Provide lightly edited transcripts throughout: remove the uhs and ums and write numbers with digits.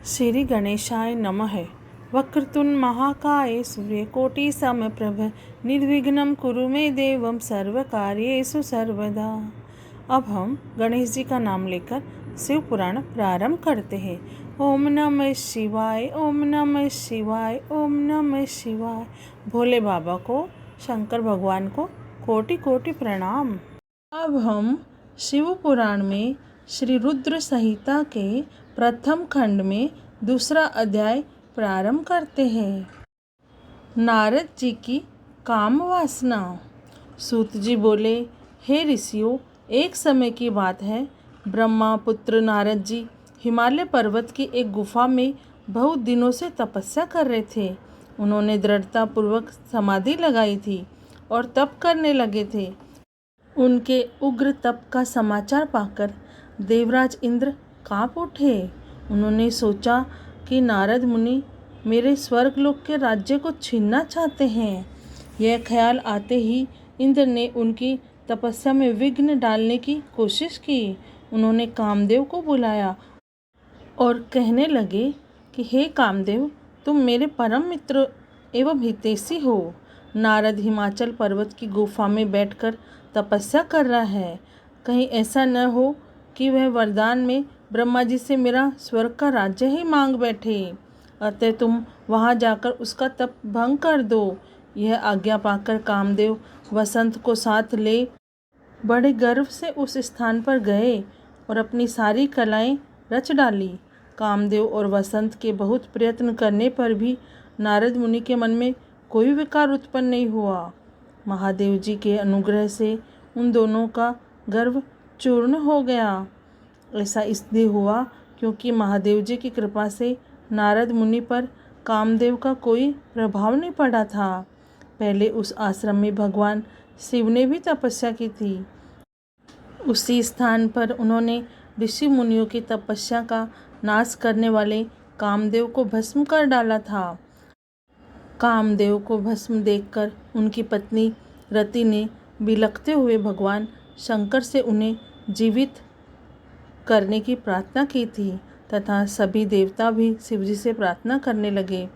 श्री गणेशाय नमः। वक्रतुंड महाकाय सूर्यकोटि समप्रभ निर्विघ्नं कुरु मे देवं सर्वकार्येषु सर्वदा। अब हम गणेश जी का नाम लेकर शिव पुराण प्रारंभ करते हैं। ओम नमः शिवाय, ओम नमः शिवाय, ओम नमः शिवाय। भोले बाबा को, शंकर भगवान को कोटि कोटि प्रणाम। अब हम शिव पुराण में श्री रुद्र संहिता के प्रथम खंड में दूसरा अध्याय प्रारंभ करते हैं। नारद जी की काम वासना। सूत जी बोले, हे ऋषियों, एक समय की बात है, ब्रह्मा पुत्र नारद जी हिमालय पर्वत की एक गुफा में बहुत दिनों से तपस्या कर रहे थे। उन्होंने दृढ़ता पूर्वक समाधि लगाई थी और तप करने लगे थे। उनके उग्र तप का समाचार पाकर देवराज इंद्र कांप उठे। उन्होंने सोचा कि नारद मुनि मेरे स्वर्गलोक के राज्य को छीनना चाहते हैं। यह ख्याल आते ही इंद्र ने उनकी तपस्या में विघ्न डालने की कोशिश की। उन्होंने कामदेव को बुलाया और कहने लगे कि हे कामदेव, तुम मेरे परम मित्र एवं हितैषी हो। नारद हिमाचल पर्वत की गुफा में बैठकर तपस्या कर रहा है। कहीं ऐसा न हो कि वह वरदान में ब्रह्मा जी से मेरा स्वर्ग का राज्य ही मांग बैठे। अतः तुम वहां जाकर उसका तप भंग कर दो। यह आज्ञा पाकर कामदेव वसंत को साथ ले बड़े गर्व से उस स्थान पर गए और अपनी सारी कलाएं रच डाली। कामदेव और वसंत के बहुत प्रयत्न करने पर भी नारद मुनि के मन में कोई विकार उत्पन्न नहीं हुआ। महादेव जी के अनुग्रह से उन दोनों का गर्व चूर्ण हो गया। ऐसा इसलिए हुआ क्योंकि महादेव जी की कृपा से नारद मुनि पर कामदेव का कोई प्रभाव नहीं पड़ा था। पहले उस आश्रम में भगवान शिव ने भी तपस्या की थी। उसी स्थान पर उन्होंने ऋषि मुनियों की तपस्या का नाश करने वाले कामदेव को भस्म कर डाला था। कामदेव को भस्म देखकर उनकी पत्नी रति ने बिलखते हुए भगवान शंकर से उन्हें जीवित करने की प्रार्थना की थी तथा सभी देवता भी शिवजी से प्रार्थना करने लगे।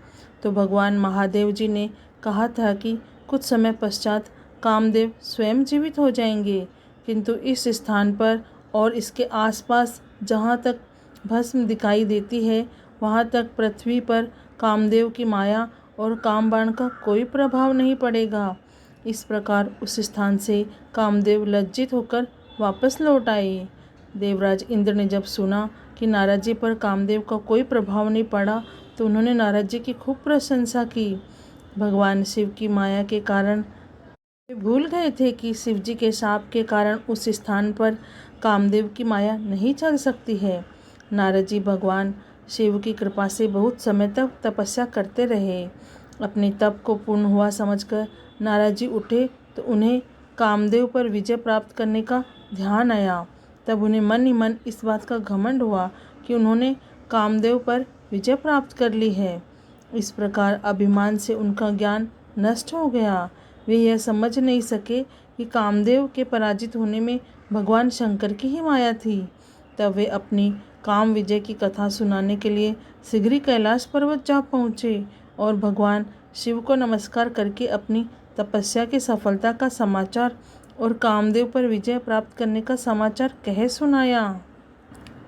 तो भगवान महादेव जी ने कहा था कि कुछ समय पश्चात कामदेव स्वयं जीवित हो जाएंगे, किंतु इस स्थान पर और इसके आसपास जहाँ तक भस्म दिखाई देती है वहाँ तक पृथ्वी पर कामदेव की माया और कामबाण का कोई प्रभाव नहीं पड़ेगा। इस प्रकार उस स्थान से कामदेव लज्जित होकर वापस लौट आए। देवराज इंद्र ने जब सुना कि नारद जी पर कामदेव का कोई प्रभाव नहीं पड़ा तो उन्होंने नारद जी की खूब प्रशंसा की। भगवान शिव की माया के कारण वे भूल गए थे कि शिव जी के शाप के कारण उस स्थान पर कामदेव की माया नहीं चल सकती है। नारद जी भगवान शिव की कृपा से बहुत समय तक तपस्या करते रहे। अपने तप को पूर्ण हुआ समझकर नारद जी उठे तो उन्हें कामदेव पर विजय प्राप्त करने का ध्यान आया। तब उन्हें मन ही मन इस बात का घमंड हुआ कि उन्होंने कामदेव पर विजय प्राप्त कर ली है। इस प्रकार अभिमान से उनका ज्ञान नष्ट हो गया। वे यह समझ नहीं सके कि कामदेव के पराजित होने में भगवान शंकर की ही माया थी। तब वे अपनी काम विजय की कथा सुनाने के लिए शीघ्र ही कैलाश पर्वत जा पहुँचे और भगवान शिव को नमस्कार करके अपनी तपस्या की सफलता का समाचार और कामदेव पर विजय प्राप्त करने का समाचार कह सुनाया।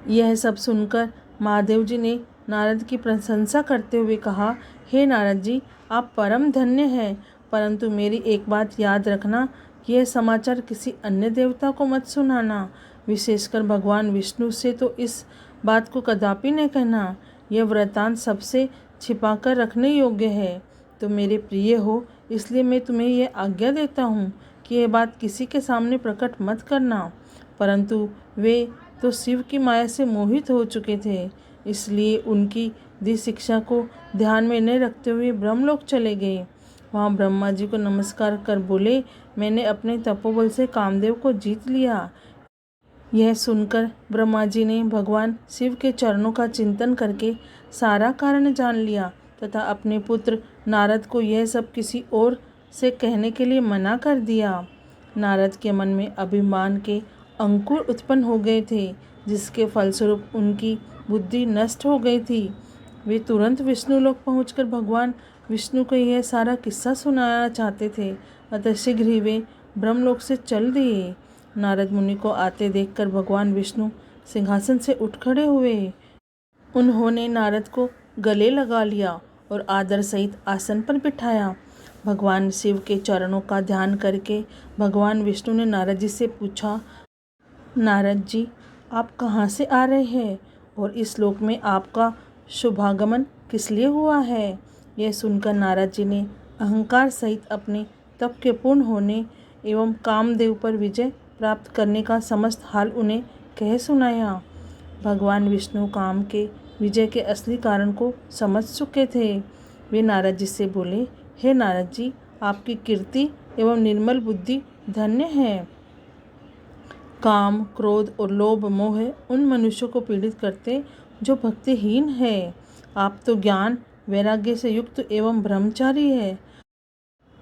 यह सब सुनकर महादेव जी ने नारद की प्रशंसा करते हुए कहा, हे नारद जी, आप परम धन्य हैं, परंतु मेरी एक बात याद रखना कि यह समाचार किसी अन्य देवता को मत सुनाना। विशेषकर भगवान विष्णु से तो इस बात को कदापि न कहना। यह वृत्तांत सबसे छिपाकर रखने योग्य है। तो मेरे प्रिय हो, इसलिए मैं तुम्हें यह आज्ञा देता हूँ कि यह बात किसी के सामने प्रकट मत करना। परंतु वे तो शिव की माया से मोहित हो चुके थे, इसलिए उनकी दी शिक्षा को ध्यान में न रखते हुए ब्रह्मलोक चले गए। वहाँ ब्रह्मा जी को नमस्कार कर बोले, मैंने अपने तपोबल से कामदेव को जीत लिया। यह सुनकर ब्रह्मा जी ने भगवान शिव के चरणों का चिंतन करके सारा कारण जान लिया तथा अपने पुत्र नारद को यह सब किसी और से कहने के लिए मना कर दिया। नारद के मन में अभिमान के अंकुर उत्पन्न हो गए थे, जिसके फलस्वरूप उनकी बुद्धि नष्ट हो गई थी। वे तुरंत विष्णु लोक पहुंचकर भगवान विष्णु को यह सारा किस्सा सुनाना चाहते थे। अतः शीघ्र ही वे ब्रह्मलोक से चल दिए। नारद मुनि को आते देखकर भगवान विष्णु सिंहासन से उठ खड़े हुए। उन्होंने नारद को गले लगा लिया और आदर सहित आसन पर बिठाया। भगवान शिव के चरणों का ध्यान करके भगवान विष्णु ने नारद जी से पूछा, नारद जी, आप कहाँ से आ रहे हैं और इस लोक में आपका शुभागमन किस लिए हुआ है? यह सुनकर नारद जी ने अहंकार सहित अपने तप के पूर्ण होने एवं कामदेव पर विजय प्राप्त करने का समस्त हाल उन्हें कह सुनाया। भगवान विष्णु काम के विजय के असली कारण को समझ चुके थे। वे नारद जी से बोले, हे नारद जी, आपकी कीर्ति एवं निर्मल बुद्धि धन्य है। काम, क्रोध और लोभ मोह उन मनुष्यों को पीड़ित करते जो भक्तिहीन है। आप तो ज्ञान वैराग्य से युक्त एवं ब्रह्मचारी है।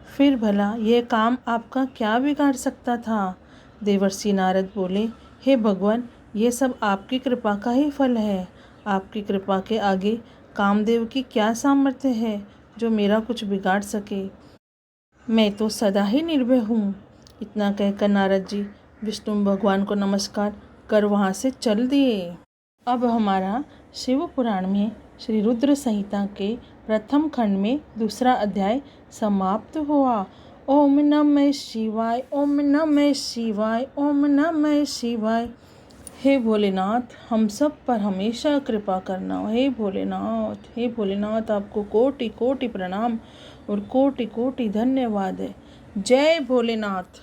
फिर भला यह काम आपका क्या बिगाड़ सकता था? देवर्षि नारद बोले, हे भगवान, ये सब आपकी कृपा का ही फल है। आपकी कृपा के आगे कामदेव की क्या सामर्थ्य है जो मेरा कुछ बिगाड़ सके? मैं तो सदा ही निर्भय हूँ। इतना कहकर नारद जी विष्णु भगवान को नमस्कार कर वहाँ से चल दिए। अब हमारा शिव पुराण में श्री रुद्र संहिता के प्रथम खंड में दूसरा अध्याय समाप्त हुआ। ओम नमः शिवाय, ओम नमः शिवाय, ओम नमः शिवाय। हे भोलेनाथ, हम सब पर हमेशा कृपा करना। हे भोलेनाथ, हे भोलेनाथ, आपको कोटि कोटि प्रणाम और कोटि कोटि धन्यवाद है। जय भोलेनाथ।